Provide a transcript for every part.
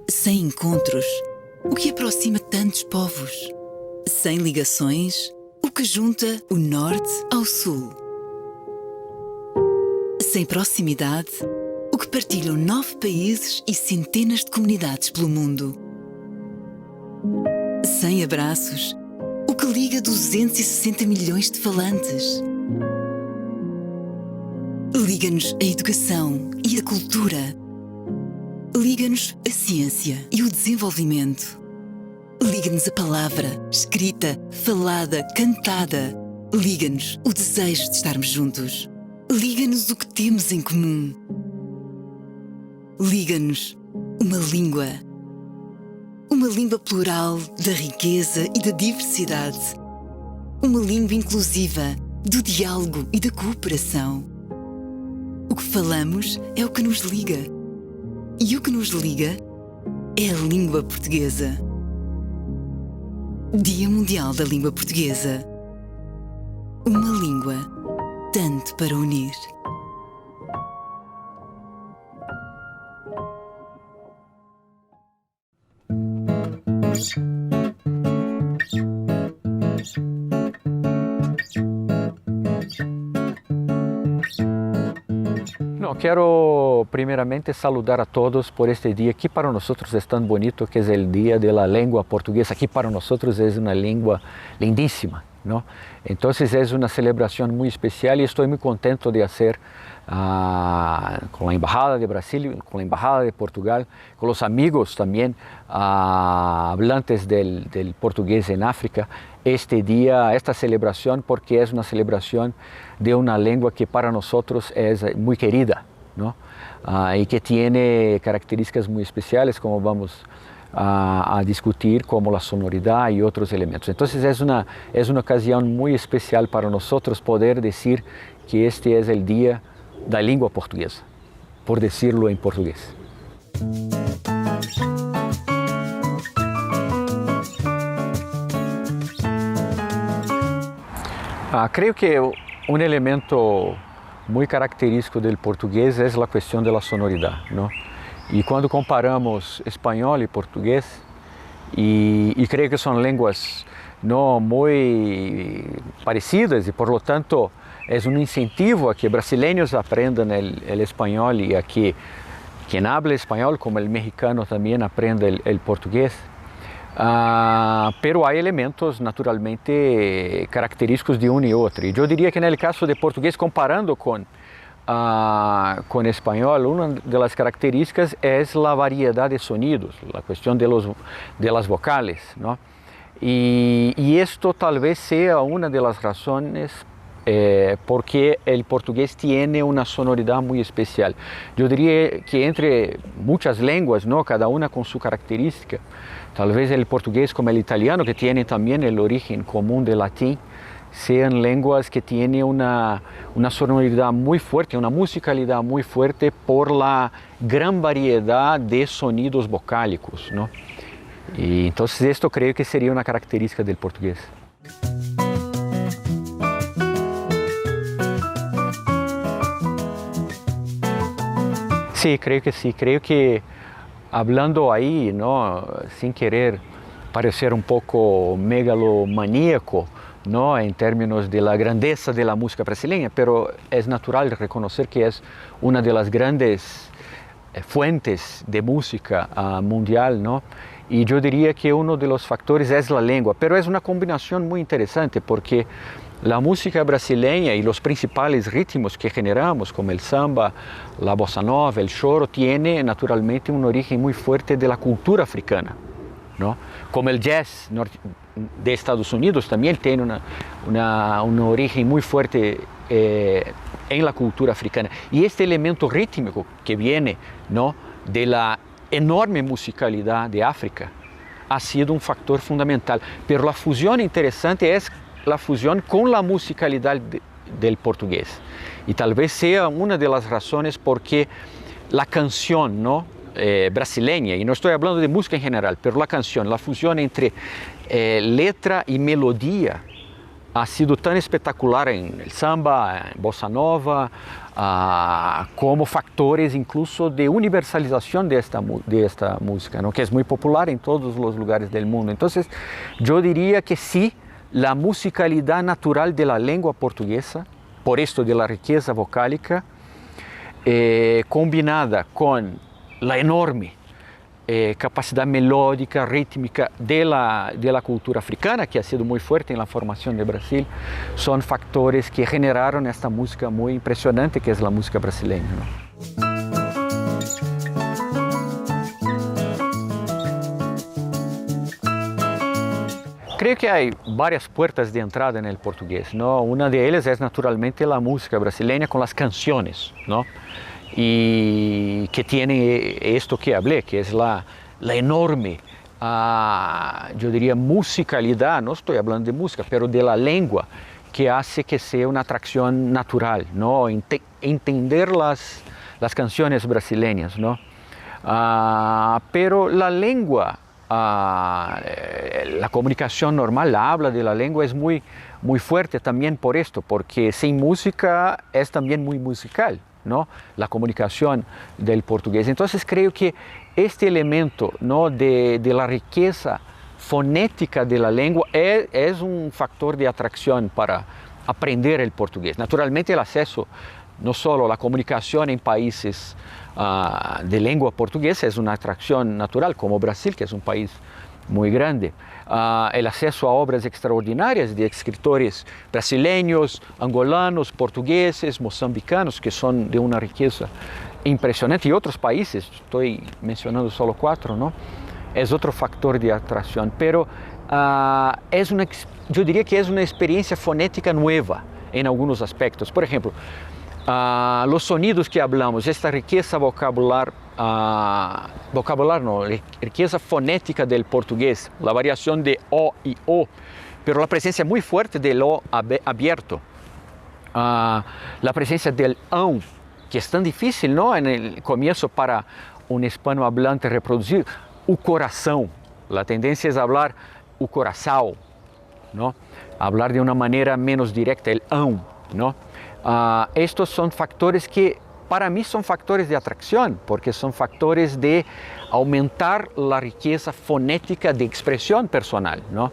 Sem encontros, o que aproxima tantos povos? Sem ligações, o que junta o norte ao sul? Sem proximidade, o que partilham 9 países e centenas de comunidades pelo mundo? Sem abraços, o que liga 260 milhões de falantes? Liga-nos a educação e a cultura. Liga-nos a ciência e o desenvolvimento. Liga-nos a palavra, escrita, falada, cantada. Liga-nos o desejo de estarmos juntos. Liga-nos o que temos em comum. Liga-nos uma língua. Uma língua plural da riqueza e da diversidade. Uma língua inclusiva do diálogo e da cooperação. O que falamos é o que nos liga. E o que nos liga é a língua portuguesa. Dia Mundial da Língua Portuguesa. Uma língua tanto para unir. Quero primeiramente saludar a todos por este dia que para nós é tão bonito, que é o Dia da Língua Portuguesa, que para nós é uma língua lindíssima, ¿no? Entonces es una celebración muy especial y estoy muy contento de hacer con la Embajada de Brasil, con la Embajada de Portugal, con los amigos también hablantes del portugués en África, este día, esta celebración, porque es una celebración de una lengua que para nosotros es muy querida, ¿no? Y que tiene características muy especiales, como vamos a discutir, como la sonoridad y otros elementos. Entonces es una ocasión muy especial para nosotros poder decir que este es el Día da Língua Portuguesa, por decirlo en portugués. Creo que un elemento muy característico del portugués es la cuestión de la sonoridad, ¿no? Y cuando comparamos español y portugués, y creo que son lenguas no muy parecidas y por lo tanto es un incentivo a que brasileños aprendan el español y a que quien habla español como el mexicano también aprenda el portugués. Pero hay elementos naturalmente característicos de uno y otro. Y yo diría que en el caso de portugués, comparando con español, una de las características es la variedad de sonidos, la cuestión de las vocales, ¿no? Y esto tal vez sea una de las razones porque el portugués tiene una sonoridad muy especial. Yo diría que entre muchas lenguas, ¿no? Cada una con su característica, tal vez el portugués como el italiano, que tiene también el origen común del latín, sean lenguas que tienen una sonoridad muy fuerte, una musicalidad muy fuerte por la gran variedad de sonidos vocálicos, ¿no? Y entonces esto creo que sería una característica del portugués. Sí, creo que hablando ahí, ¿no? Sin querer parecer un poco megalomaníaco, ¿no? En términos de la grandeza de la música brasileña, pero es natural reconocer que es una de las grandes fuentes de música mundial, ¿no? Y yo diría que uno de los factores es la lengua, pero es una combinación muy interesante porque la música brasileña y los principales ritmos que generamos, como el samba, la bossa nova, el choro, tiene naturalmente un origen muy fuerte de la cultura africana, ¿no? Como el jazz de Estados Unidos también tiene un origen muy fuerte en la cultura africana. Y este elemento rítmico que viene, ¿no? De la enorme musicalidad de África ha sido un factor fundamental. Pero la fusión interesante es la fusión con la musicalidad del portugués. Y tal vez sea una de las razones porque la canción, ¿no? Brasileña, y no estoy hablando de música en general, pero la canción, la fusión entre letra y melodía ha sido tan espectacular en el samba, en bossa nova, como factores incluso de universalización de esta música, ¿no? Que es muy popular en todos los lugares del mundo. Entonces, yo diría que sí, la musicalidad natural de la lengua portuguesa, por esto de la riqueza vocálica, combinada con la enorme capacidad melódica, rítmica de la cultura africana, que ha sido muy fuerte en la formación de Brasil, son factores que generaron esta música muy impresionante que es la música brasileña, ¿no? Creo que hay varias puertas de entrada en el portugués, ¿no? Una de ellas es naturalmente la música brasileña con las canciones, ¿no? Y que tiene esto que hablé, que es la enorme, yo diría, musicalidad, no estoy hablando de música, pero de la lengua, que hace que sea una atracción natural, ¿no? Entender las canciones brasileñas, ¿no? Pero la lengua, la comunicación normal, la habla de la lengua es muy, muy fuerte también por esto, porque sin música es también muy musical, ¿no? La comunicación del portugués. Entonces creo que este elemento, ¿no? de la riqueza fonética de la lengua es un factor de atracción para aprender el portugués. Naturalmente el acceso, no solo la comunicación en países de lengua portuguesa es una atracción natural, como Brasil, que es un país muy grande. El acceso a obras extraordinarias de escritores brasileños, angolanos, portugueses, mozambicanos, que son de una riqueza impresionante, y otros países, estoy mencionando solo 4, ¿no? Es otro factor de atracción, pero yo diría que es una experiencia fonética nueva en algunos aspectos. Por ejemplo, los sonidos que hablamos, esta riqueza riqueza fonética del portugués, la variación de O y O, pero la presencia muy fuerte del O abierto, la presencia del ão, que es tan difícil, ¿no? En el comienzo para un hispanohablante reproducir, o coração, la tendencia es hablar o coração, ¿no? Hablar de una manera menos directa, el ão, ¿no? Estos son factores que para mí son factores de atracción, porque son factores de aumentar la riqueza fonética de expresión personal, ¿no?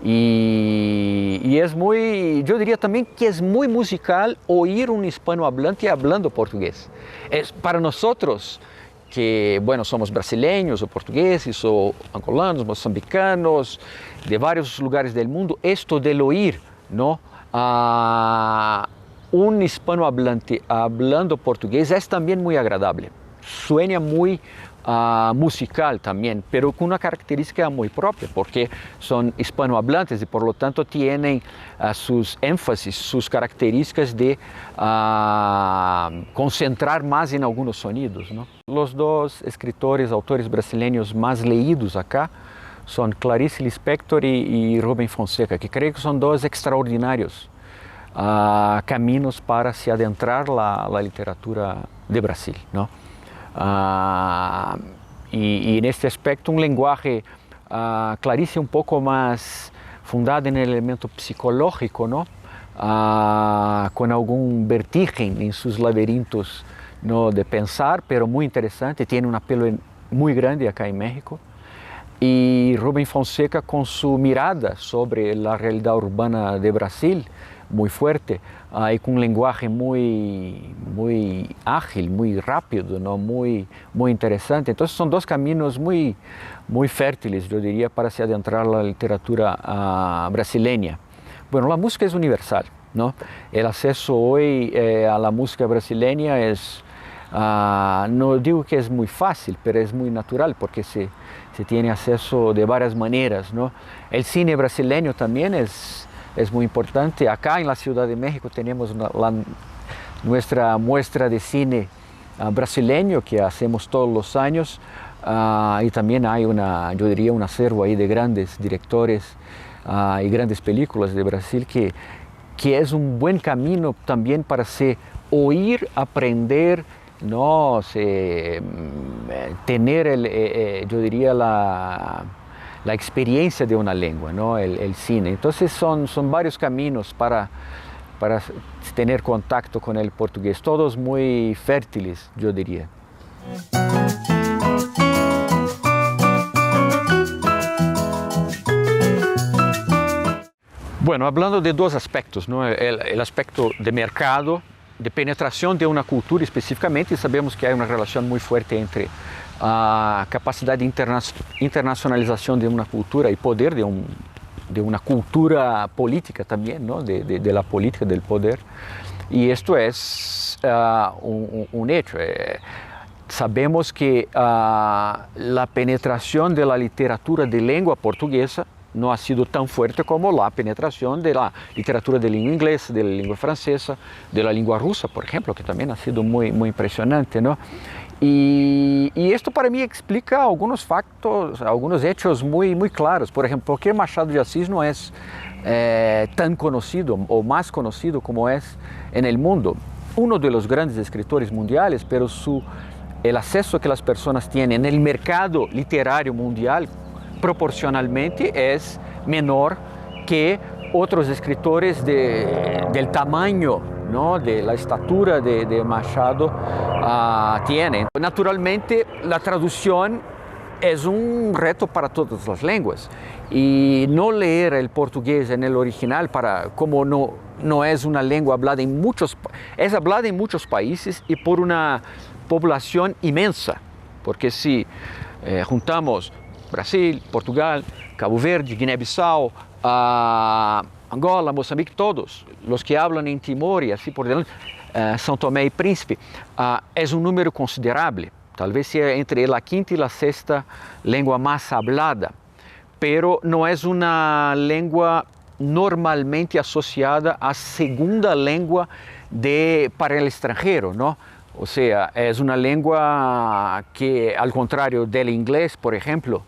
Y es muy, yo diría también que es muy musical oír un hispanohablante hablando portugués. Es para nosotros que, bueno, somos brasileños o portugueses o angolanos, mozambicanos, de varios lugares del mundo, esto del oír, ¿no? Un hispanohablante hablando portugués es también muy agradable, suena muy musical también, pero con una característica muy propia, porque son hispanohablantes y por lo tanto tienen sus énfasis, sus características de concentrar más en algunos sonidos, ¿no? Los dos escritores, autores brasileños más leídos acá son Clarice Lispector y Rubem Fonseca, que creo que son dos extraordinarios caminos para se adentrar la literatura de Brasil, ¿no? Y en este aspecto un lenguaje, Clarice un poco más fundado en el elemento psicológico, ¿no? Con algún vertigen en sus laberintos, ¿no? De pensar, pero muy interesante, tiene un apelo muy grande acá en México. Y Rubem Fonseca con su mirada sobre la realidad urbana de Brasil, muy fuerte, y con un lenguaje muy ágil, muy rápido, ¿no? muy interesante. Entonces son dos caminos muy fértiles, yo diría, para se adentrar a la literatura brasileña. Bueno, la música es universal, ¿no? El acceso hoy a la música brasileña es, no digo que es muy fácil, pero es muy natural, porque se tiene acceso de varias maneras, ¿no? El cine brasileño también es muy importante. Acá en la Ciudad de México tenemos nuestra muestra de cine brasileño que hacemos todos los años, y también hay yo diría, un acervo ahí de grandes directores y grandes películas de Brasil que es un buen camino también para oír, aprender, ¿no? Tener, yo diría, la la experiencia de una lengua, ¿no? El cine. Entonces son varios caminos para tener contacto con el portugués, todos muy fértiles, yo diría. Bueno, hablando de dos aspectos, ¿no? El aspecto de mercado, de penetración de una cultura específicamente, sabemos que hay una relación muy fuerte entre a capacidad de internacionalización de una cultura y poder de una cultura política también, ¿no? de la política del poder. Y esto es un hecho. Sabemos que la penetración de la literatura de lengua portuguesa no ha sido tan fuerte como la penetración de la literatura de lengua inglesa, de la lengua francesa, de la lengua rusa, por ejemplo, que también ha sido muy impresionante, ¿no? Y esto para mí explica algunos factos, algunos hechos muy claros. Por ejemplo, ¿por qué Machado de Assis no es tan conocido o más conocido como es en el mundo? Uno de los grandes escritores mundiales, pero el acceso que las personas tienen en el mercado literario mundial proporcionalmente es menor que otros escritores del tamaño, ¿no? de la estatura de Machado tienen. Naturalmente, la traducción es un reto para todas las lenguas y no leer el portugués en el original, como no es una lengua hablada es hablada en muchos países y por una población inmensa, porque si juntamos Brasil, Portugal, Cabo Verde, Guiné-Bissau, Angola, Moçambique, todos los que hablan en Timor y así por delante, São Tomé y Príncipe, es un número considerable, tal vez sea entre la quinta y la sexta lengua más hablada, pero no es una lengua normalmente asociada a segunda lengua para el extranjero, ¿no? O sea, es una lengua que, al contrario del inglés, por ejemplo,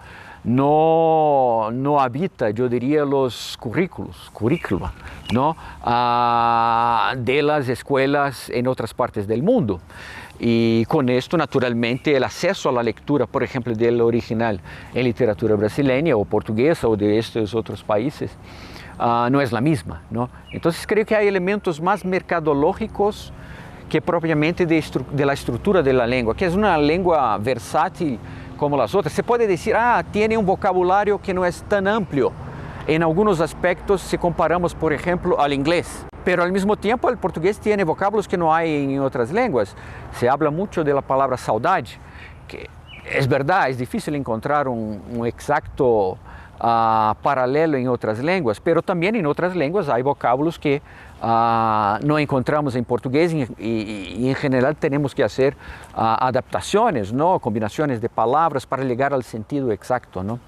no habita, yo diría, los currícula, ¿no? De las escuelas en otras partes del mundo. Y con esto, naturalmente, el acceso a la lectura, por ejemplo, del original en literatura brasileña o portuguesa o de estos otros países, no es la misma, ¿no? Entonces creo que hay elementos más mercadológicos que propiamente de la estructura de la lengua, que es una lengua versátil como las otras. Se puede decir, tiene un vocabulario que no es tan amplio en algunos aspectos si comparamos, por ejemplo, al inglés. Pero al mismo tiempo el portugués tiene vocábulos que no hay en otras lenguas. Se habla mucho de la palabra saudade, que es verdad, es difícil encontrar un exacto paralelo en otras lenguas, pero también en otras lenguas hay vocábulos que no encontramos en portugués y en general tenemos que hacer adaptaciones, ¿no? Combinaciones de palabras para llegar al sentido exacto, ¿no?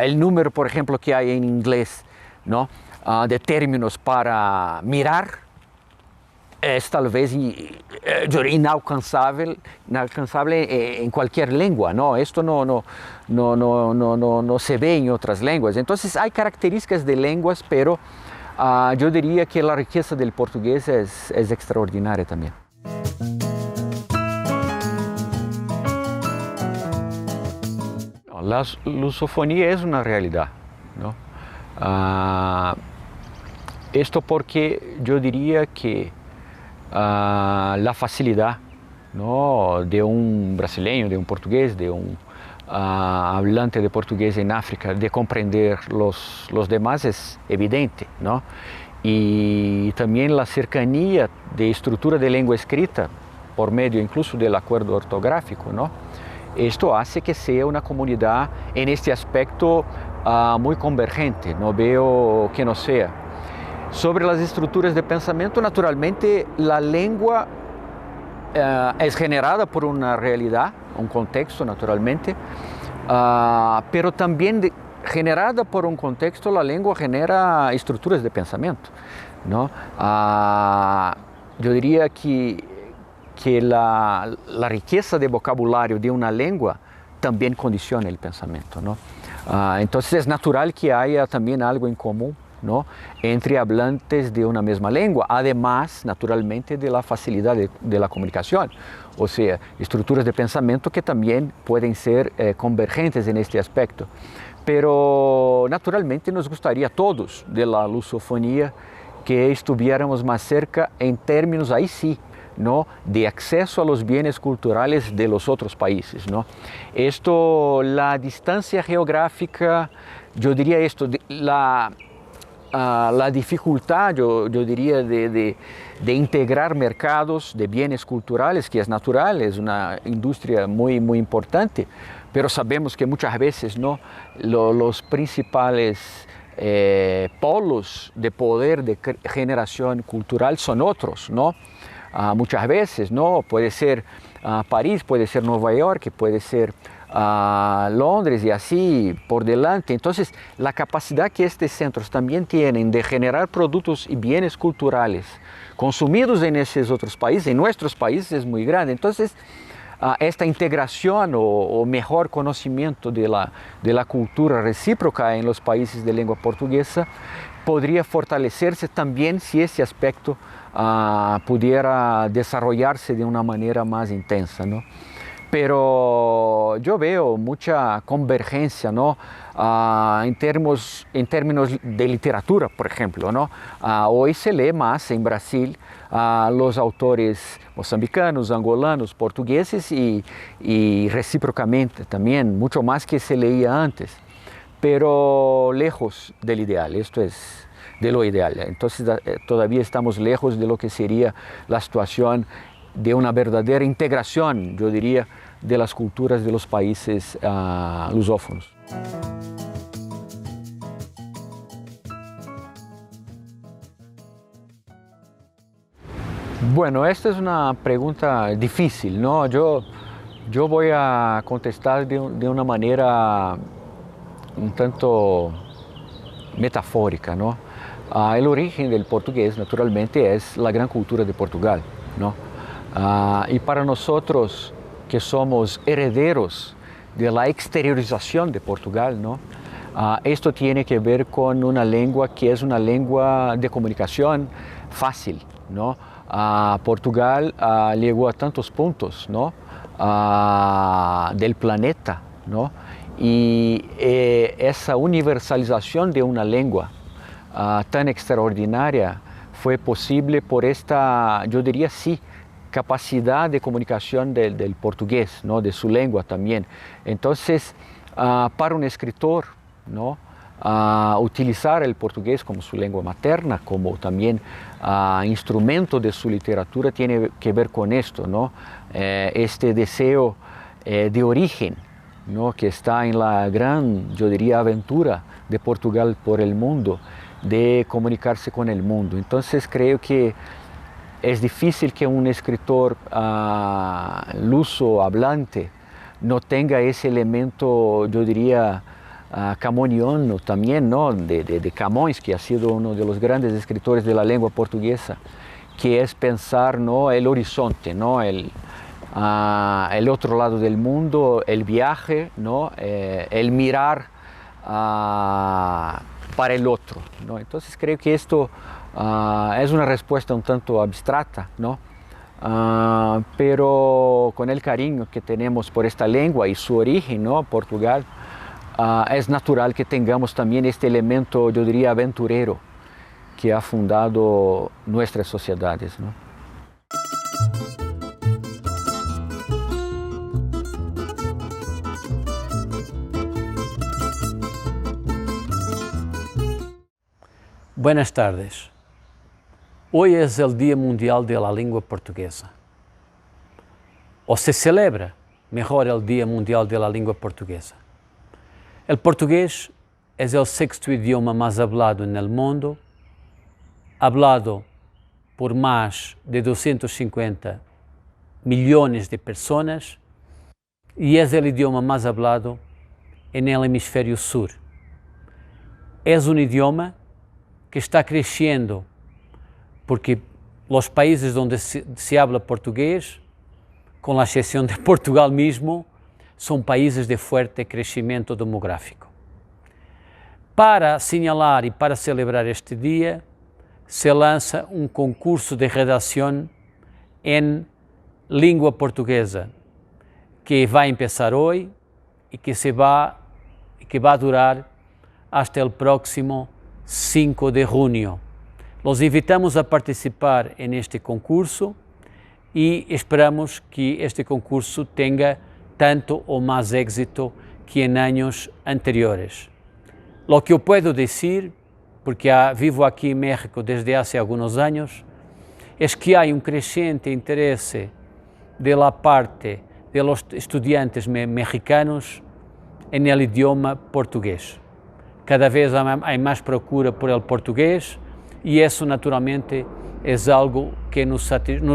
El número, por ejemplo, que hay en inglés, ¿no? De términos para mirar es tal vez inalcanzable en cualquier lengua, ¿no? Esto no se ve en otras lenguas. Entonces hay características de lenguas, pero yo diría que la riqueza del portugués es extraordinaria también. La lusofonía es una realidad, ¿no? Esto porque yo diría que la facilidad, ¿no? de un brasileño, de un portugués, de un hablante de portugués en África, de comprender los demás es evidente, ¿no? Y también la cercanía de estructura de lengua escrita por medio incluso del acuerdo ortográfico, ¿no? Esto hace que sea una comunidad en este aspecto muy convergente, no veo que no sea. Sobre las estructuras de pensamiento, naturalmente la lengua es generada por una realidad, un contexto naturalmente, pero también generada por un contexto, la lengua genera estructuras de pensamiento, ¿no? Yo diría que la riqueza de vocabulario de una lengua también condiciona el pensamiento, ¿no? Entonces es natural que haya también algo en común, ¿no? entre hablantes de una misma lengua, además, naturalmente, de la facilidad de la comunicación, o sea, estructuras de pensamiento que también pueden ser convergentes en este aspecto. pero naturalmente nos gustaría a todos de la lusofonía que estuviéramos más cerca en términos, ahí sí, ¿no?, de acceso a los bienes culturales de los otros países, ¿no? La distancia geográfica, yo diría esto, la dificultad, yo diría, de integrar mercados de bienes culturales, que es natural, es una industria muy, muy importante, pero sabemos que muchas veces, ¿no?, los principales polos de poder de generación cultural son otros, ¿no? Muchas veces, ¿no? Puede ser París, puede ser Nueva York, puede ser Londres y así por delante. Entonces, la capacidad que estos centros también tienen de generar productos y bienes culturales consumidos en esos otros países, en nuestros países, es muy grande. Entonces, esta integración o mejor conocimiento de la cultura recíproca en los países de lengua portuguesa podría fortalecerse también si ese aspecto pudiera desarrollarse de una manera más intensa, ¿no? Pero yo veo mucha convergencia, ¿no? En términos de literatura, por ejemplo, ¿no? Hoy se lee más en Brasil los autores moçambicanos, angolanos, portugueses y recíprocamente también, mucho más que se leía antes, pero lejos del ideal, esto es de lo ideal. Entonces todavía estamos lejos de lo que sería la situación de una verdadera integración, yo diría, de las culturas de los países lusófonos. Bueno, esta es una pregunta difícil, ¿no? Yo voy a contestar de una manera un tanto metafórica, ¿no? El origen del portugués, naturalmente, es la gran cultura de Portugal, ¿no? Y para nosotros que somos herederos de la exteriorización de Portugal, ¿no? Esto tiene que ver con una lengua que es una lengua de comunicación fácil, ¿no? Portugal llegó a tantos puntos, ¿no?, del planeta, ¿no? Y esa universalización de una lengua tan extraordinaria fue posible por esta, yo diría sí, capacidad de comunicación del portugués, ¿no?, de su lengua también. Entonces, para un escritor, ¿no?, utilizar el portugués como su lengua materna, como también instrumento de su literatura, tiene que ver con esto, ¿no? Este deseo de origen, ¿no?, que está en la gran, yo diría, aventura de Portugal por el mundo, de comunicarse con el mundo. Entonces creo que es difícil que un escritor luso hablante no tenga ese elemento, yo diría, camoniano también, ¿no?, de Camões, que ha sido uno de los grandes escritores de la lengua portuguesa, que es pensar, ¿no?, el horizonte, ¿no?, el otro lado del mundo, el viaje, ¿no?, el mirar para el otro, ¿no? Entonces creo que esto es una respuesta un tanto abstracta, ¿no? Pero con el cariño que tenemos por esta lengua y su origen, ¿no?, Portugal, es natural que tengamos también este elemento, yo diría, aventurero, que ha fundado nuestras sociedades, ¿no? Buenas tardes. Hoy es el Día Mundial de la Lengua Portuguesa. O se celebra, mejor, el Día Mundial de la Lengua Portuguesa. El portugués es el sexto idioma más hablado en el mundo, hablado por más de 250 millones de personas y es el idioma más hablado en el hemisferio sur. Es un idioma que está creciendo porque los países donde se habla portugués, con la excepción de Portugal mismo, son países de fuerte crescimento demográfico. Para señalar y para celebrar este día, se lanza un concurso de redacción en lengua portuguesa, que va a empezar hoy y que se va a que va a durar hasta el próximo 5 de junio. Los invitamos a participar en este concurso y esperamos que este concurso tenga tanto o más éxito que en años anteriores. Lo que yo puedo decir, porque vivo aquí en México desde hace algunos años, es que hay un creciente interés de la parte de los estudiantes mexicanos en el idioma portugués. Cada vez hay más procura por el portugués y eso naturalmente es algo que nos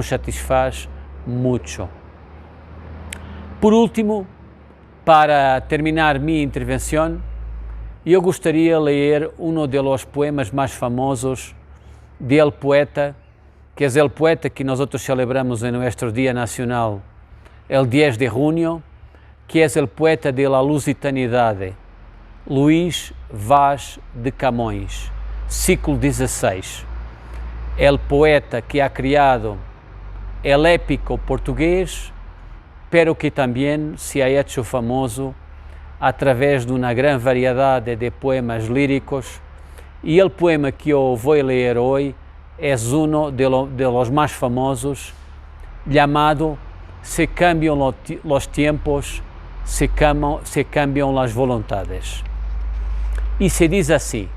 satisfaz mucho. Por último, para terminar mi intervención, yo gustaría leer uno de los poemas más famosos del poeta, que es el poeta que nosotros celebramos en nuestro Día Nacional, el 10 de junio, que es el poeta de la Lusitanidade, Luís Vaz de Camões, século XVI. El poeta que ha creado el épico portugués, pero que también se ha hecho famoso a través de una gran variedad de poemas líricos, y el poema que yo voy a leer hoy es uno de los más famosos, llamado Se cambian los tiempos, se cambian las voluntades. E se diz assim: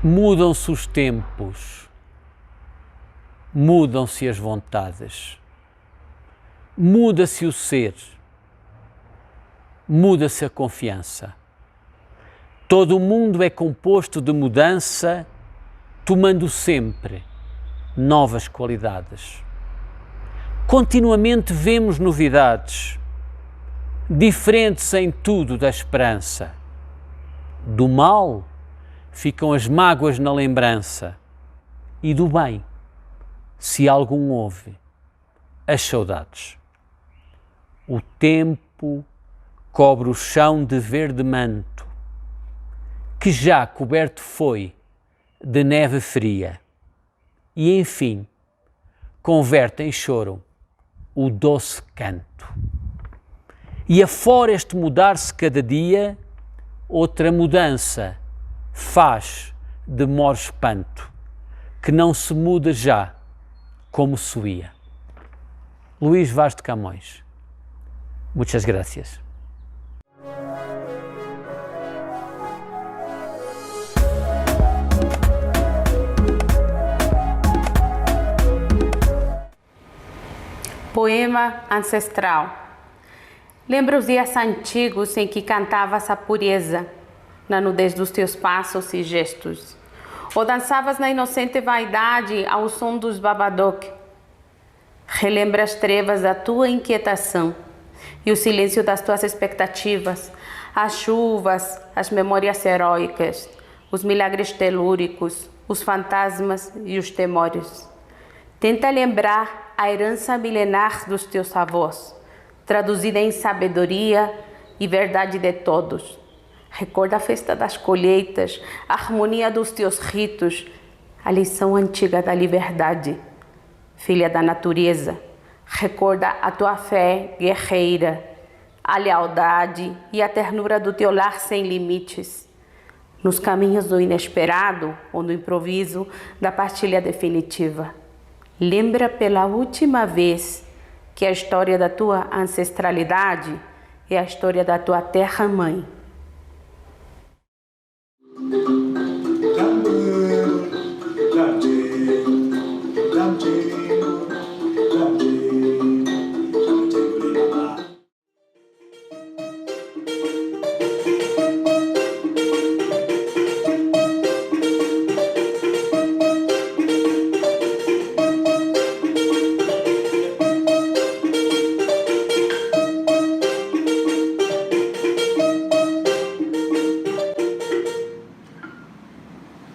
mudam-se os tempos, mudam-se as vontades, muda-se o ser, muda-se a confiança. Todo o mundo é composto de mudança, tomando sempre novas qualidades. Continuamente vemos novidades, diferentes em tudo da esperança. Do mal ficam as mágoas na lembrança, e do bem, se algum houve, as saudades. O tempo cobre o chão de verde manto, que já coberto foi de neve fria, e enfim converte em choro o doce canto. E afora este mudar-se cada dia, outra mudança faz de mor espanto, que não se muda já como suía. Luís Vaz de Camões. Muchas gracias. Poema ancestral. Lembra os dias antigos em que cantavas a pureza na nudez dos teus passos e gestos, ou dançavas na inocente vaidade ao som dos babadoque. Relembra as trevas da tua inquietação e o silêncio das tuas expectativas, as chuvas, as memórias heróicas, os milagres telúricos, os fantasmas e os temores. Tenta lembrar a herança milenar dos teus avós, traduzida em sabedoria e verdade de todos. Recorda a festa das colheitas, a harmonia dos teus ritos, a lição antiga da liberdade. Filha da natureza, recorda a tua fé guerreira, a lealdade e a ternura do teu lar sem limites. Nos caminhos do inesperado ou no improviso da partilha definitiva. Lembra pela última vez que a história da tua ancestralidade é a história da tua terra-mãe.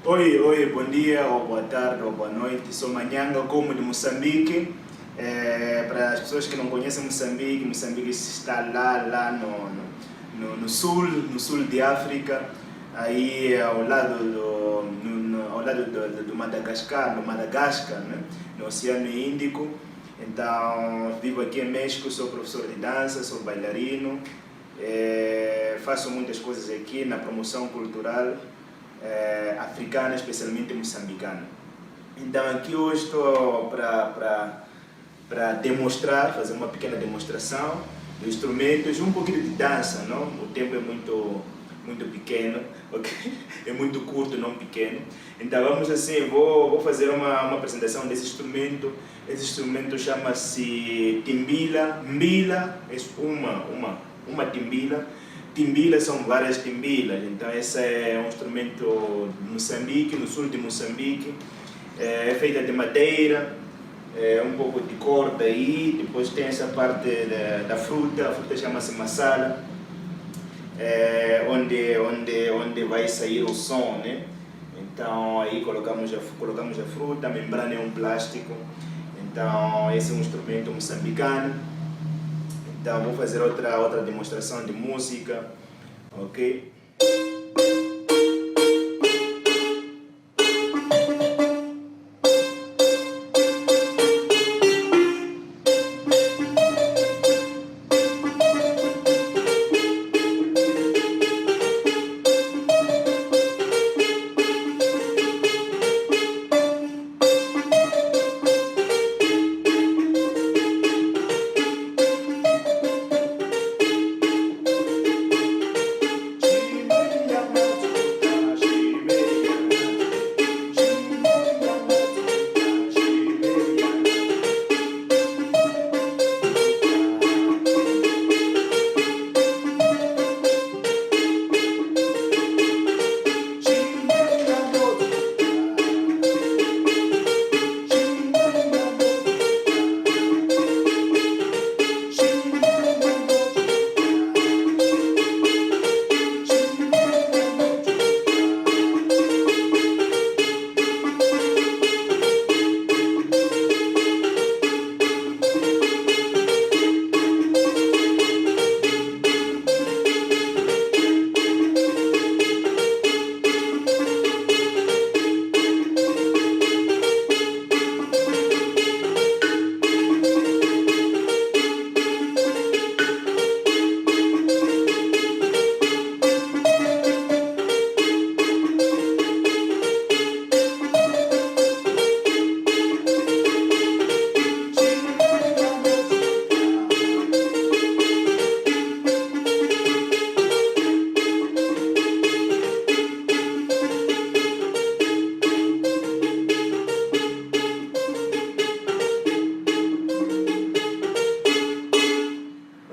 Oi, bom dia, ou boa tarde, ou boa noite. Sou Manhanga, como de Moçambique. Para as pessoas que não conhecem Moçambique, Moçambique está lá no sul de África, aí ao lado do Madagascar, né? No Oceano Índico. Então, vivo aqui em México, sou professor de dança, sou bailarino, faço muitas coisas aqui na promoção cultural africana, especialmente moçambicana. Então, aqui hoje estou para demonstrar, fazer uma pequena demonstração de instrumentos, um pouquinho de dança, não? O tempo é muito pequeno, okay? É muito curto, não pequeno. Então vamos assim, vou fazer uma apresentação desse instrumento. Esse instrumento chama-se timbila. Mbila é uma timbila. Timbilas são várias timbilas. Então esse é um instrumento de Moçambique, no sul de Moçambique. É feita de madeira, um pouco de corda aí. Depois tem essa parte da fruta. A fruta chama-se massala. Onde vai sair o som, né? Então aí colocamos a fruta, a membrana é um plástico. Então esse é um instrumento moçambicano. Então vou fazer outra demonstração de música, ok?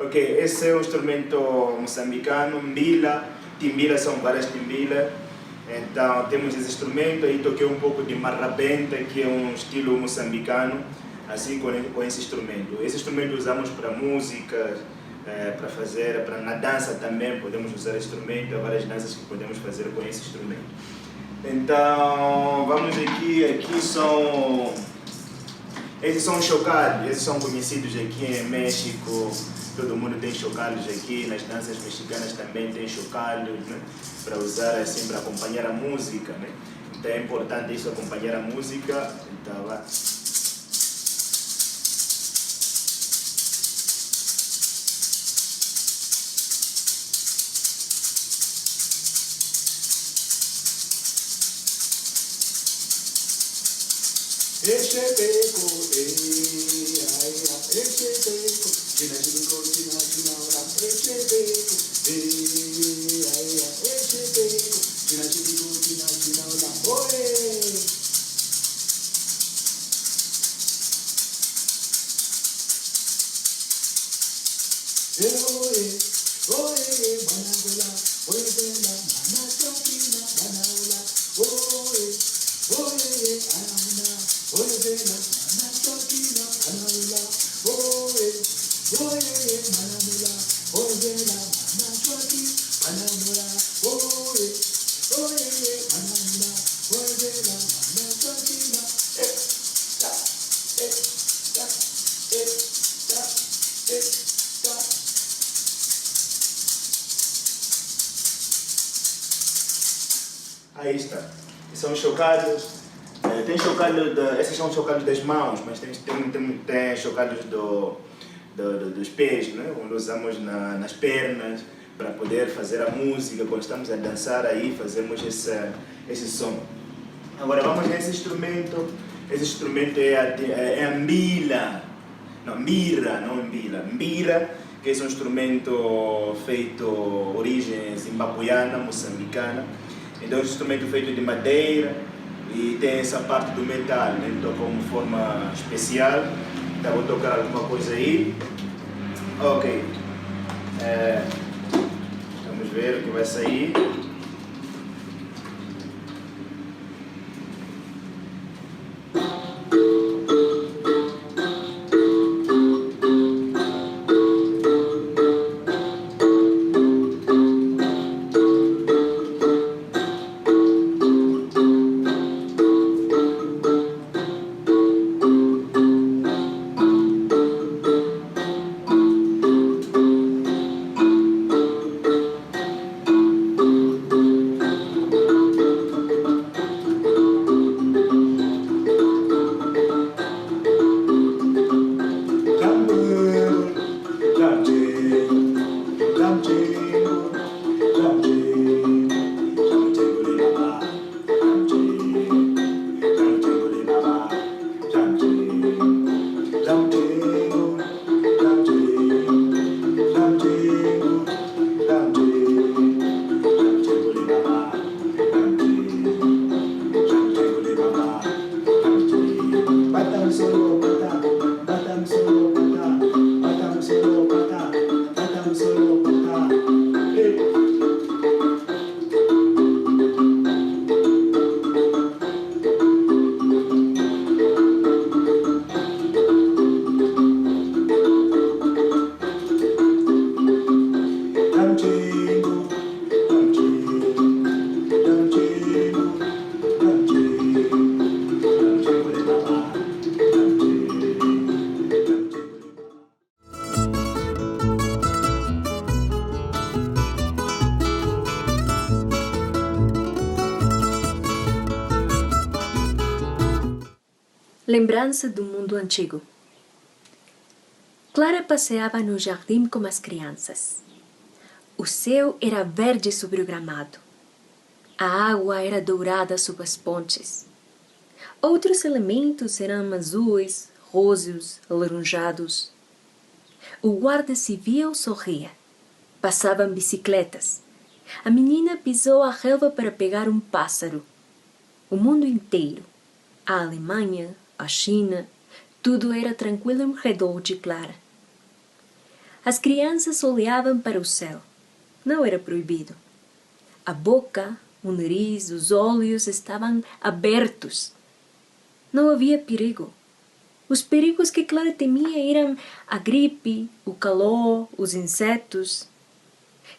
Ok, esse é um instrumento moçambicano, mbila. Timbila são várias timbilas. Então temos esse instrumento, aí toquei um pouco de marrabenta, que é um estilo moçambicano, assim com esse instrumento. Esse instrumento usamos para música, na dança também podemos usar esse instrumento, há várias danças que podemos fazer com esse instrumento. Então vamos aqui esses são chocalhos, esses são conhecidos aqui em México. Todo mundo tem chocalhos aqui, nas danças mexicanas também tem chocalhos, né? Para usar assim, para acompanhar a música, né? Então é importante isso, acompanhar a música. Então, vai. Aí está. São chocalhos tem chocalhos, esses são chocalhos das mãos, mas tem chocalhos dos pés, né? Onde usamos nas pernas para poder fazer a música. Quando estamos a dançar aí, fazemos esse som. Agora vamos nesse instrumento. Esse instrumento é a mbila. Não, mbira, não mbila. Mbira, que é um instrumento feito origem zimbabuiana, moçambicana. Então é um instrumento feito de madeira e tem essa parte do metal, né? Toca uma forma especial. Então vou tocar alguma coisa aí. Ok. Vamos ver o que vai sair. Lembrança do mundo antigo. Clara passeava no jardim com as crianças. O céu era verde sobre o gramado. A água era dourada sob as pontes. Outros elementos eram azuis, rosos, alaranjados. O guarda civil sorria. Passavam bicicletas. A menina pisou a relva para pegar um pássaro. O mundo inteiro, a Alemanha, a China, tudo era tranquilo em redor de Clara. As crianças olhavam para o céu. Não era proibido. A boca, o nariz, os olhos estavam abertos. Não havia perigo. Os perigos que Clara temia eram a gripe, o calor, os insetos.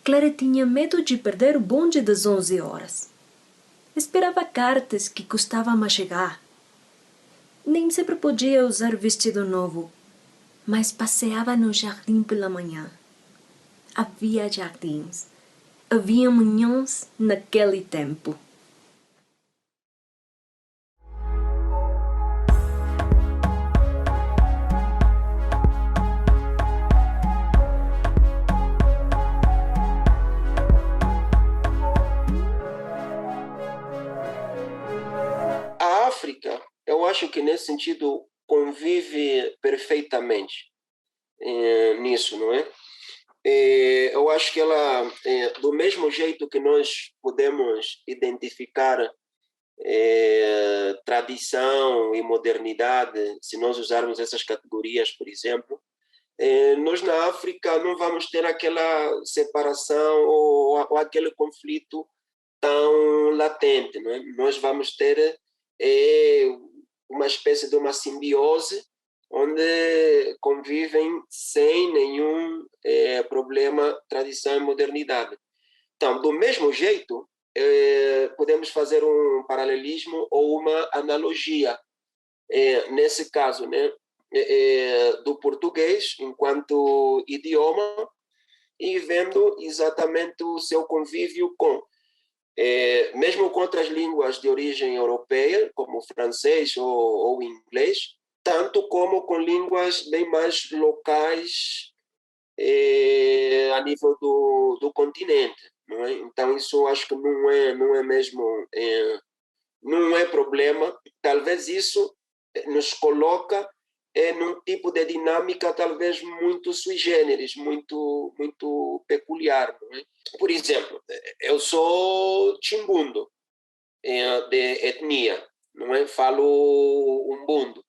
Clara tinha medo de perder o bonde das 11 horas. Esperava cartas que custavam a chegar. Nem sempre podia usar vestido novo, mas passeava no jardim pela manhã. Havia jardins, havia manhãs naquele tempo. A África, eu acho que nesse sentido convive perfeitamente nisso, não é? Eu acho que ela, do mesmo jeito que nós podemos identificar tradição e modernidade, se nós usarmos essas categorias, por exemplo, nós na África não vamos ter aquela separação ou aquele conflito tão latente, não é? Nós vamos ter uma espécie de uma simbiose onde convivem sem nenhum problema tradição e modernidade. Então, do mesmo jeito, podemos fazer um paralelismo ou uma analogia. Nesse caso, né, do português enquanto idioma e vendo exatamente o seu convívio com mesmo com outras línguas de origem europeia, como o francês ou o inglês, tanto como com línguas bem mais locais a nível do continente. Não é? Então, isso acho que não é mesmo, não é problema. Talvez isso nos coloca num tipo de dinâmica talvez muito sui generis, muito peculiar. Não é? Por exemplo, eu sou chimbundo, de etnia, não é? Falo umbundo.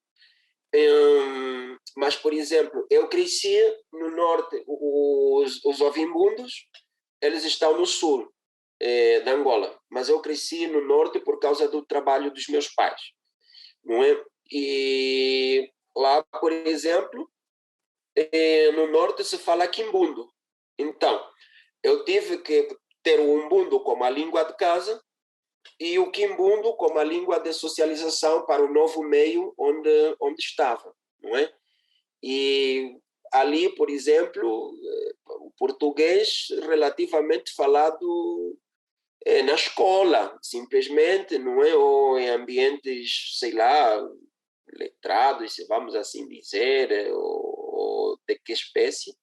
Mas, por exemplo, eu cresci no norte, os ovimbundos, eles estão no sul da Angola, mas eu cresci no norte por causa do trabalho dos meus pais, não é? E lá, por exemplo, no norte se fala quimbundo. Então, eu tive que ter o umbundo como a língua de casa e o quimbundo como a língua de socialização para o novo meio onde estava, não é? E ali, por exemplo, o português relativamente falado na escola, simplesmente, não é? Ou em ambientes, sei lá, letrados, se vamos assim dizer, ou de que espécie.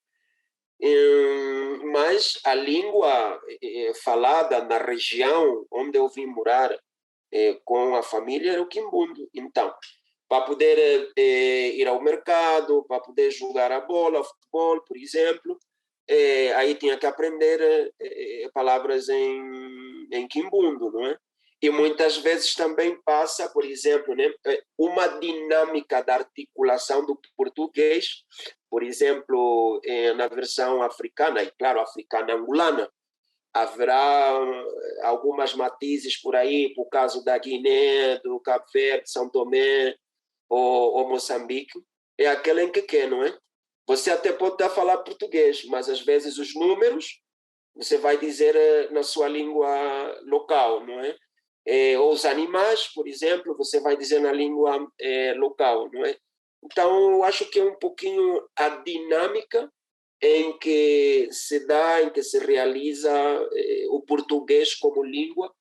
Mas a língua falada na região onde eu vim morar com a família era o quimbundo. Então, para poder ir ao mercado, para poder jogar a bola, futebol, por exemplo, aí tinha que aprender palavras em quimbundo, não é? E muitas vezes também passa, por exemplo, né, uma dinâmica da articulação do português, por exemplo, na versão africana, e claro, africana angolana, haverá algumas matizes por aí, por caso da Guiné, do Cabo Verde, São Tomé ou Moçambique, é aquele em que não é? Você até pode estar a falar português, mas às vezes os números você vai dizer na sua língua local, não é? Ou os animais, por exemplo, você vai dizer na língua local, não é? Então, eu acho que é um pouquinho a dinâmica em que se dá, em que se realiza o português como língua,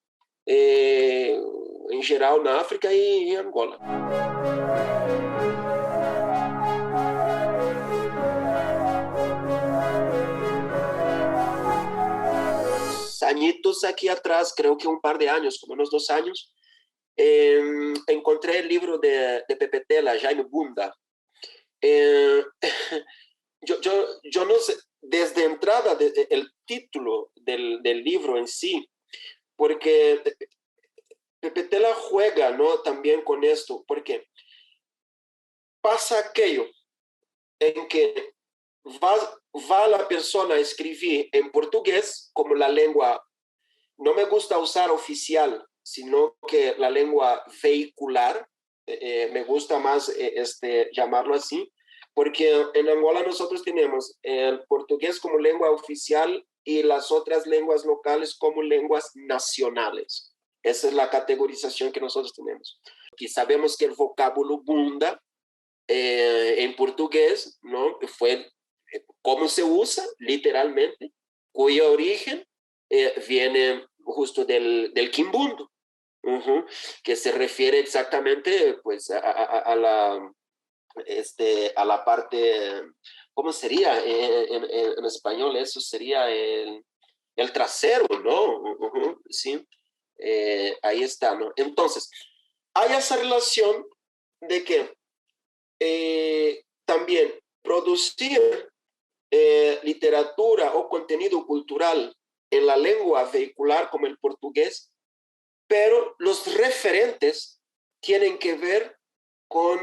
em geral na África e em Angola. Añitos aqui atrás, creo que um par de anos, como uns 2 anos, encontré el libro de Pepe Tela, Jaime Bunda. Yo no sé, desde entrada, el título del libro en sí, porque Pepe Tela juega, ¿no? También con esto, porque pasa aquello en que va la persona a escribir en portugués como la lengua, no me gusta usar oficial, sino que la lengua vehicular, me gusta más llamarlo así, porque en Angola nosotros tenemos el portugués como lengua oficial y las otras lenguas locales como lenguas nacionales. Esa es la categorización que nosotros tenemos. Y sabemos que el vocábulo bunda en portugués, ¿no? Fue cómo se usa literalmente, cuyo origen viene justo del quimbundo, que se refiere exactamente pues, a la parte, ¿cómo sería? En español eso sería el trasero, ¿no? Sí, ahí está, ¿no? Entonces, hay esa relación de que también producir literatura o contenido cultural en la lengua vehicular como el portugués, pero los referentes tienen que ver con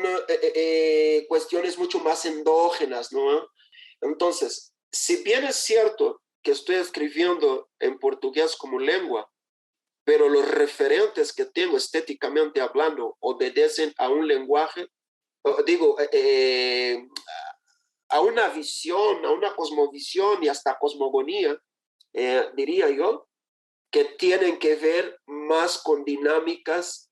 cuestiones mucho más endógenas, ¿no? Entonces, si bien es cierto que estoy escribiendo en portugués como lengua, pero los referentes que tengo estéticamente hablando obedecen a un lenguaje, digo, a una visión, a una cosmovisión y hasta cosmogonía, diría yo, que tienen que ver más con dinámicas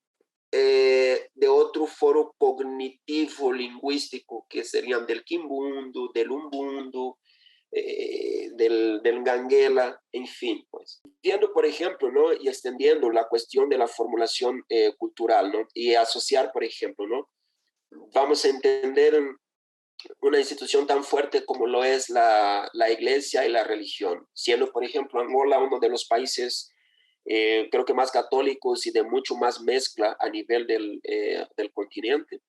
de otro foro cognitivo lingüístico, que serían del quimbundo, del umbundo, del Ganguela, en fin, pues. Viendo, por ejemplo, ¿no? Y extendiendo la cuestión de la formulación cultural, ¿no? Y asociar, por ejemplo, ¿no? Vamos a entender una institución tan fuerte como lo es la iglesia y la religión, siendo, por ejemplo, Angola uno de los países creo que más católicos y de mucho más mezcla a nivel del continente.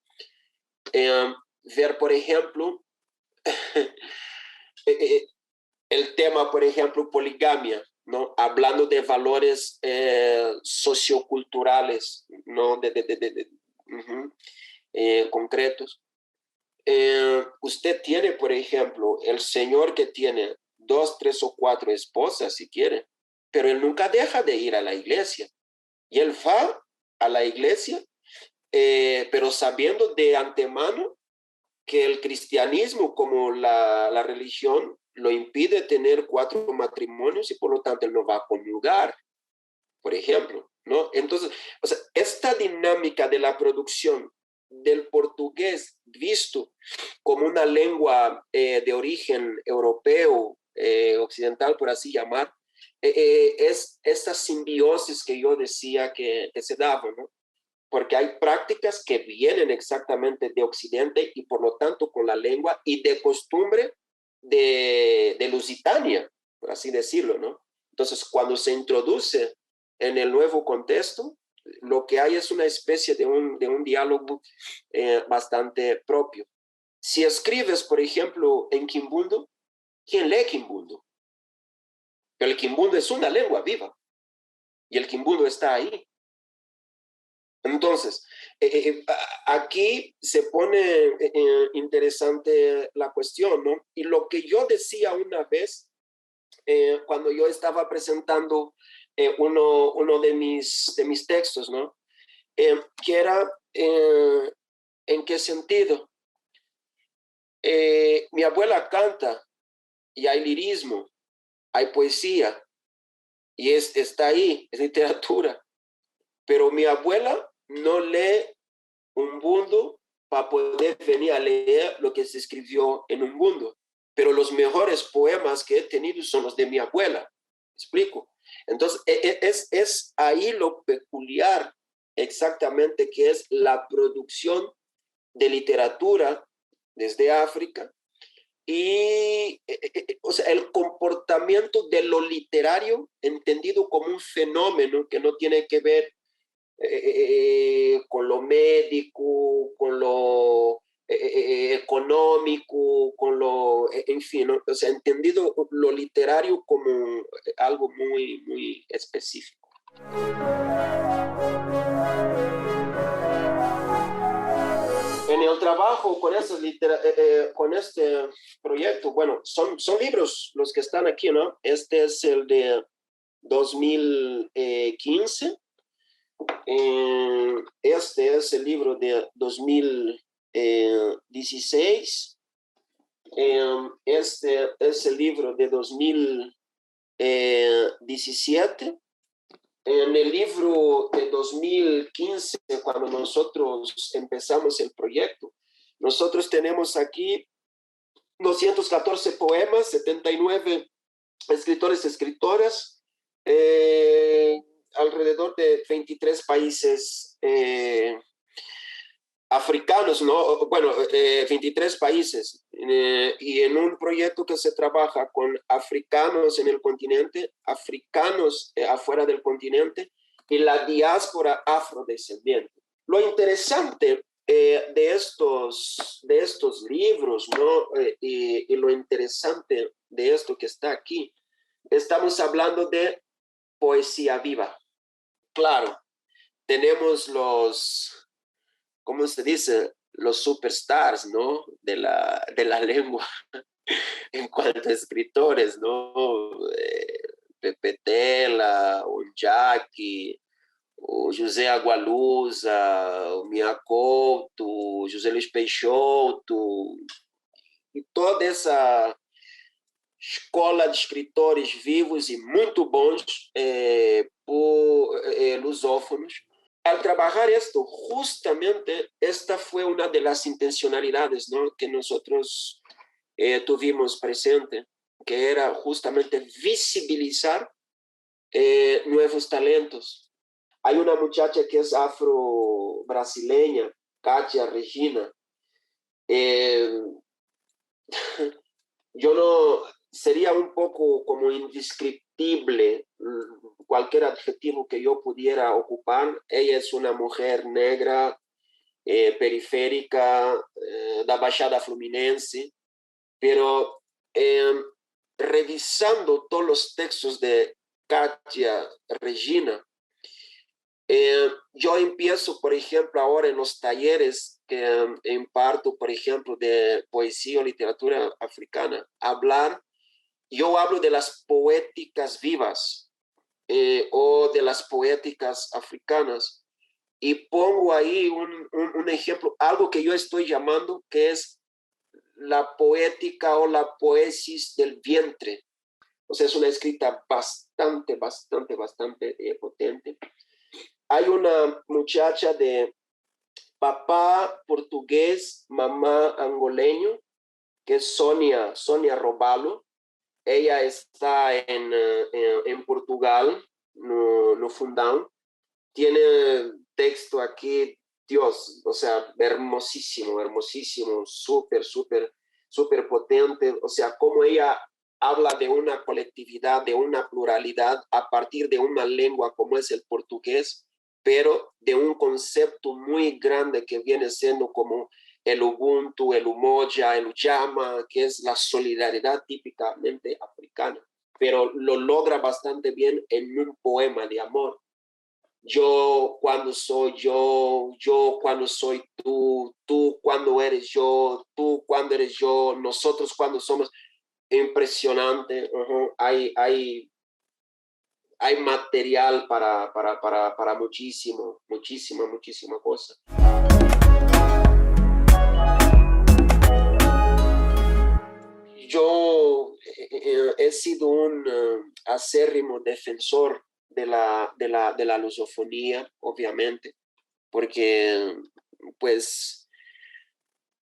Ver, por ejemplo, el tema, por ejemplo, poligamia, ¿no? Hablando de valores socioculturales, ¿no? Concretos. Usted tiene, por ejemplo, el señor que tiene 2, 3 o 4 esposas, si quiere, pero él nunca deja de ir a la iglesia. Y él va a la iglesia, pero sabiendo de antemano que el cristianismo como la religión lo impide tener 4 matrimonios y por lo tanto él no va a comulgar, por ejemplo, ¿no? Entonces, o sea, esta dinámica de la producción del portugués visto como una lengua de origen europeo, occidental, por así llamar, es esta simbiosis que yo decía que se daba, ¿no? Porque hay prácticas que vienen exactamente de Occidente y por lo tanto con la lengua y de costumbre de Lusitania, por así decirlo, ¿no? Entonces, cuando se introduce en el nuevo contexto, lo que hay es una especie de un diálogo bastante propio. Si escribes, por ejemplo, en Quimbundo, ¿quién lee Quimbundo? Pero el Quimbundo es una lengua viva y el Quimbundo está ahí. Entonces, aquí se pone interesante la cuestión, ¿no? Y lo que yo decía una vez, cuando yo estaba presentando uno de mis textos, ¿no? Que era, ¿en qué sentido? Mi abuela canta y hay lirismo, hay poesía, y está ahí, es literatura. Pero mi abuela no lee un bundo para poder venir a leer lo que se escribió en un bundo. Pero los mejores poemas que he tenido son los de mi abuela. ¿Me explico? Entonces, es ahí lo peculiar exactamente que es la producción de literatura desde África y o sea, el comportamiento de lo literario entendido como un fenómeno que no tiene que ver con lo médico, con lo económico, con lo, en fin, ¿no? O sea, entendido lo literario como algo muy, muy específico. En el trabajo con este proyecto, bueno, son libros los que están aquí, ¿no? Este es el de 2015. Este es el libro de 2016. Este es el libro de 2017. En el libro de 2015, cuando nosotros empezamos el proyecto, nosotros tenemos aquí 214 poemas, 79 escritores y escritoras, alrededor de 23 países africanos, ¿no? Bueno, 23 países, y en un proyecto que se trabaja con africanos en el continente, africanos afuera del continente y la diáspora afrodescendiente. Lo interesante de estos libros, ¿no? Y lo interesante de esto que está aquí, estamos hablando de poesía viva. Claro, tenemos ¿cómo se dice? Los superstars, ¿no? De la lengua en cuanto a escritores, ¿no? Pepe Tela, o Jackie, o José Agualusa, o Mia Couto, o José Luis Peixoto, e toda essa escola de escritores vivos e muito bons lusófonos. Al trabajar esto, justamente esta fue una de las intencionalidades, ¿no? Que nosotros tuvimos presente, que era justamente visibilizar nuevos talentos. Hay una muchacha que es afro-brasileña, Katia Regina. Yo no, sería un poco como indescriptible cualquier adjetivo que yo pudiera ocupar. Ella es una mujer negra, periférica, da Baixada Fluminense, pero revisando todos los textos de Katia Regina, yo empiezo, por ejemplo, ahora en los talleres que imparto, por ejemplo, de poesía o literatura africana, yo hablo de las poéticas vivas o de las poéticas africanas y pongo ahí un ejemplo, algo que yo estoy llamando que es la poética o la poesis del vientre. O sea, es una escrita bastante potente. Hay una muchacha de papá portugués, mamá angoleño, que es Sonia Robalo. Ella está en Portugal, no Fundão. Tiene texto aquí, Dios, o sea, hermosísimo, súper potente. O sea, como ella habla de una colectividad, de una pluralidad a partir de una lengua como es el portugués, pero de un concepto muy grande que viene siendo como el Ubuntu, el Umoja, el Ujamaa, que es la solidaridad típicamente africana, pero lo logra bastante bien en un poema de amor. Yo cuando soy yo cuando soy tú, tú cuando eres yo, tú cuando eres yo, nosotros cuando somos. Impresionante. Hay material para muchísima cosa. Yo he sido un acérrimo defensor de la lusofonía, obviamente, porque pues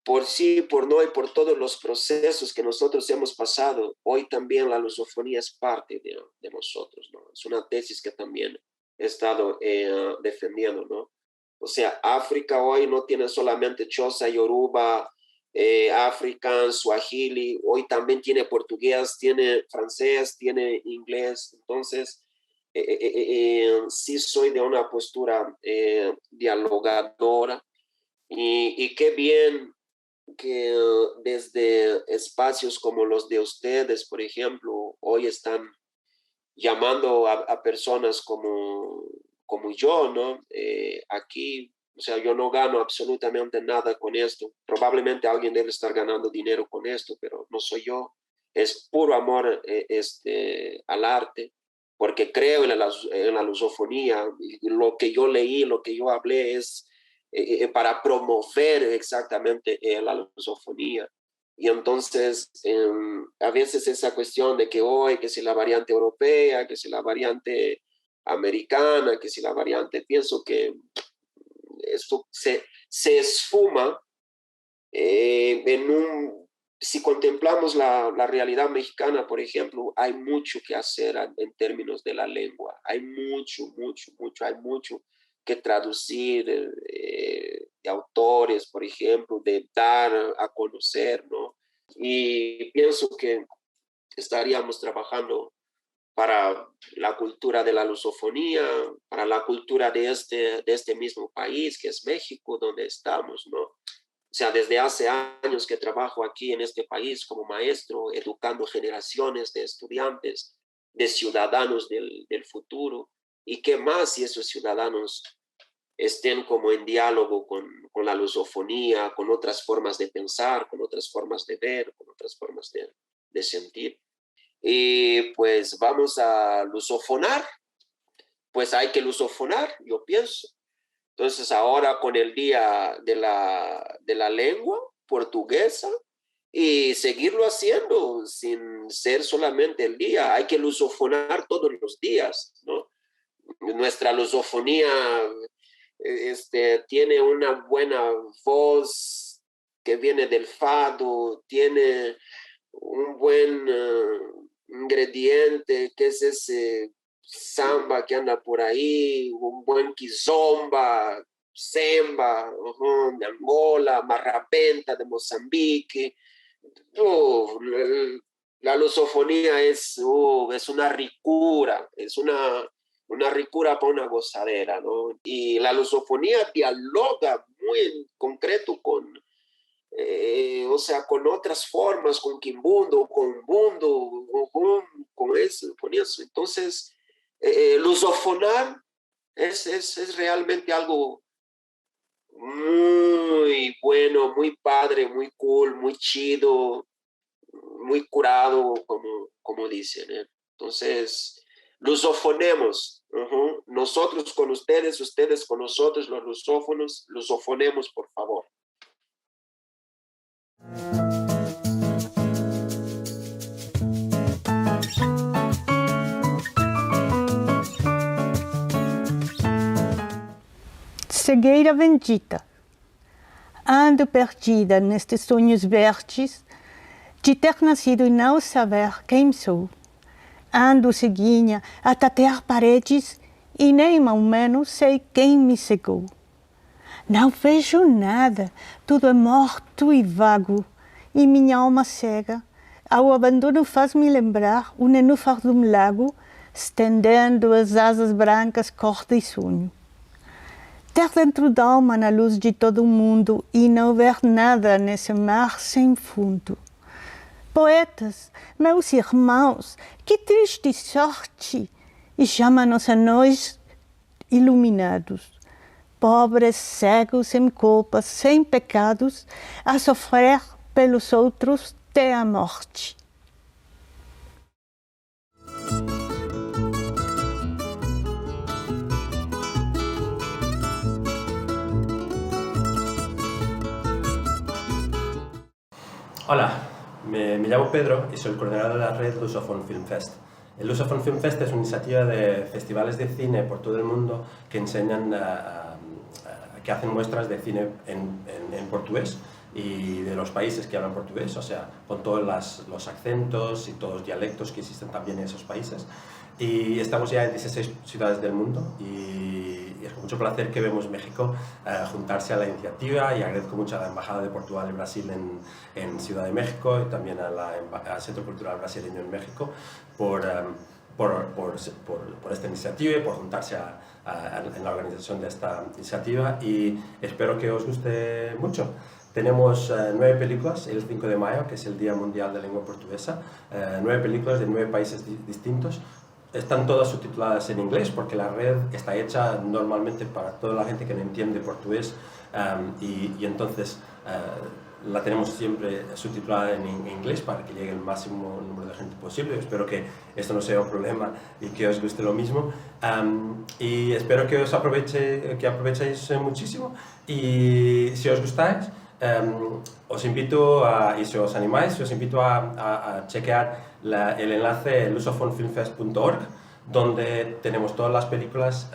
por sí, por no y por todos los procesos que nosotros hemos pasado, hoy también la lusofonía es parte de nosotros, ¿no? Es una tesis que también he estado defendiendo, ¿no? O sea, África hoy no tiene solamente Xhosa, Yoruba, African, Swahili, hoy también tiene portugués, tiene francés, tiene inglés. Entonces, sí soy de una postura dialogadora y qué bien que desde espacios como los de ustedes, por ejemplo, hoy están llamando a personas como yo, ¿no? Aquí, o sea, yo no gano absolutamente nada con esto. Probablemente alguien debe estar ganando dinero con esto, pero no soy yo. Es puro amor al arte, porque creo en la lusofonía. Lo que yo leí, lo que yo hablé es para promover exactamente la lusofonía. Y entonces, a veces esa cuestión de que hoy, que si la variante europea, que si la variante americana, que si la variante, pienso que esto se esfuma si contemplamos la realidad mexicana, por ejemplo, hay mucho que hacer en términos de la lengua. Hay mucho que traducir de autores, por ejemplo, de dar a conocer, ¿no? Y pienso que estaríamos trabajando para la cultura de la lusofonía, para la cultura de este mismo país, que es México, donde estamos, ¿no? O sea, desde hace años que trabajo aquí en este país como maestro, educando generaciones de estudiantes, de ciudadanos del futuro. ¿Y qué más si esos ciudadanos estén como en diálogo con la lusofonía, con otras formas de pensar, con otras formas de ver, con otras formas de sentir? Y pues vamos a lusofonar, pues hay que lusofonar, yo pienso. Entonces ahora con el Día de la Lengua Portuguesa y seguirlo haciendo sin ser solamente el día, hay que lusofonar todos los días, ¿no? Nuestra lusofonía tiene una buena voz que viene del fado, tiene un buen ingrediente, que es ese samba que anda por ahí, un buen kizomba, semba, de Angola, marrapenta de Mozambique. La lusofonía es una ricura, es una ricura para una gozadera, ¿no? Y la lusofonía dialoga muy en concreto con, o sea, con otras formas, con quimbundo, con bundo, con eso. Entonces, lusofonar es realmente algo muy bueno, muy padre, muy cool, muy chido, muy curado, como dicen, ¿eh? Entonces, lusofonemos. Nosotros con ustedes, ustedes con nosotros, los lusófonos, lusofonemos, por favor. Cegueira bendita. Ando perdida nestes sonhos verdes de ter nascido e não saber quem sou. Ando ceguinha a tatear paredes e nem ao menos sei quem me cegou. Não vejo nada, tudo é morto e vago, e minha alma cega ao abandono faz-me lembrar o nenúfar de um lago, estendendo as asas brancas cor de sonho. Ter dentro da alma na luz de todo o mundo e não ver nada nesse mar sem fundo. Poetas, meus irmãos, que triste sorte! E chamam-nos a nós iluminados, pobres, cegos, sem culpa, sem pecados, a sofrer pelos outros até a morte. Hola, me llamo Pedro y soy el coordinador de la red Lusophone Film Fest. El Lusophone Film Fest es una iniciativa de festivales de cine por todo el mundo que enseñan, que hacen muestras de cine en portugués y de los países que hablan portugués, o sea, con todos los acentos y todos los dialectos que existen también en esos países. Y estamos ya en 16 ciudades del mundo y es con mucho placer que vemos México juntarse a la iniciativa, y agradezco mucho a la Embajada de Portugal y Brasil en Ciudad de México y también al Centro Cultural Brasileño en México por esta iniciativa y por juntarse en la organización de esta iniciativa, y espero que os guste mucho. Tenemos 9 películas el 5 de mayo, que es el Día Mundial de Lengua Portuguesa, 9 películas de 9 países distintos. Están todas subtituladas en inglés porque la red está hecha normalmente para toda la gente que no entiende portugués, y entonces la tenemos siempre subtitulada en inglés para que llegue el máximo número de gente posible. Espero que esto no sea un problema y que os guste lo mismo, y espero que aprovechéis muchísimo, y si os gustáis, os invito y si os animáis, os invito a chequear el enlace lusophonefilmfest.org, donde tenemos todas las películas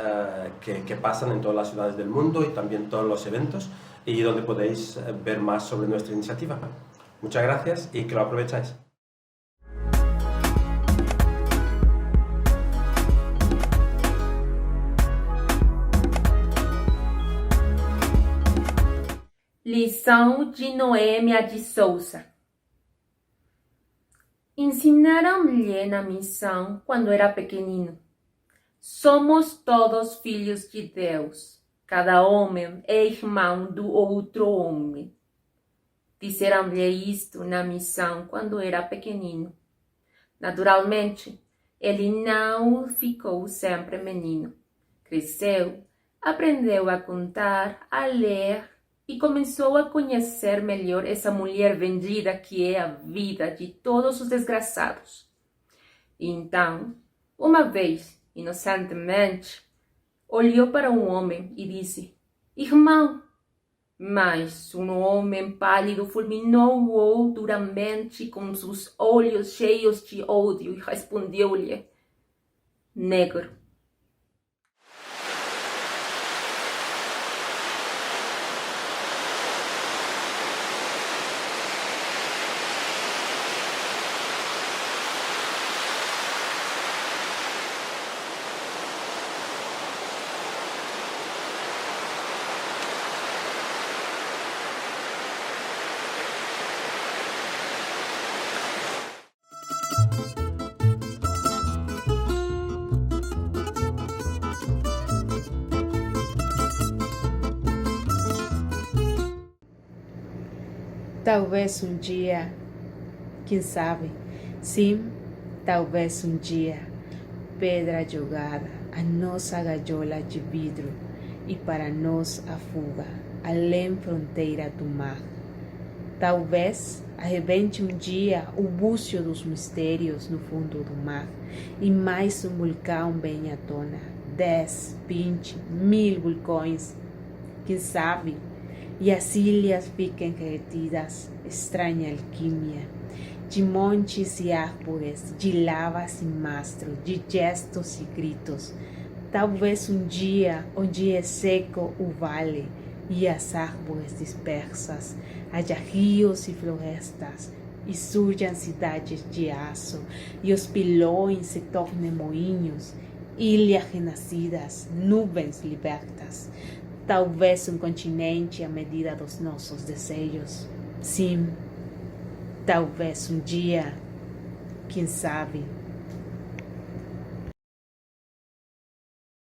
que pasan en todas las ciudades del mundo y también todos los eventos, y donde podéis ver más sobre nuestra iniciativa. Muchas gracias y que lo aprovecháis. Lição de Noêmia de Souza. Ensinaram-lhe na missão quando era pequenino. Somos todos filhos de Deus. Cada homem é irmão do outro homem. Disseram-lhe isto na missão quando era pequenino. Naturalmente, ele não ficou sempre menino. Cresceu, aprendeu a contar, a ler, e começou a conhecer melhor essa mulher vendida que é a vida de todos os desgraçados. Então, uma vez, inocentemente, olhou para um homem e disse: "Irmão." Mas um homem pálido fulminou-o duramente com seus olhos cheios de ódio e respondeu-lhe: "Negro." Talvez um dia, quem sabe? Sim, talvez um dia, pedra jogada, a nossa gaiola de vidro, e para nós a fuga, além fronteira do mar. Talvez arrebente um dia o búzio dos mistérios no fundo do mar, e mais um vulcão venha à tona, 10, 20, 1000 vulcões, quem sabe? E as ilhas fiquem retidas, estranha alquimia, de montes e árvores, de lavas e mastros, de gestos e gritos. Talvez um dia onde é seco o vale e as árvores dispersas, haja rios e florestas, e surjam cidades de aço, e os pilões se tornem moinhos, ilhas renascidas, nuvens libertas. Talvez um continente à medida dos nossos desejos. Sim, talvez um dia, quem sabe?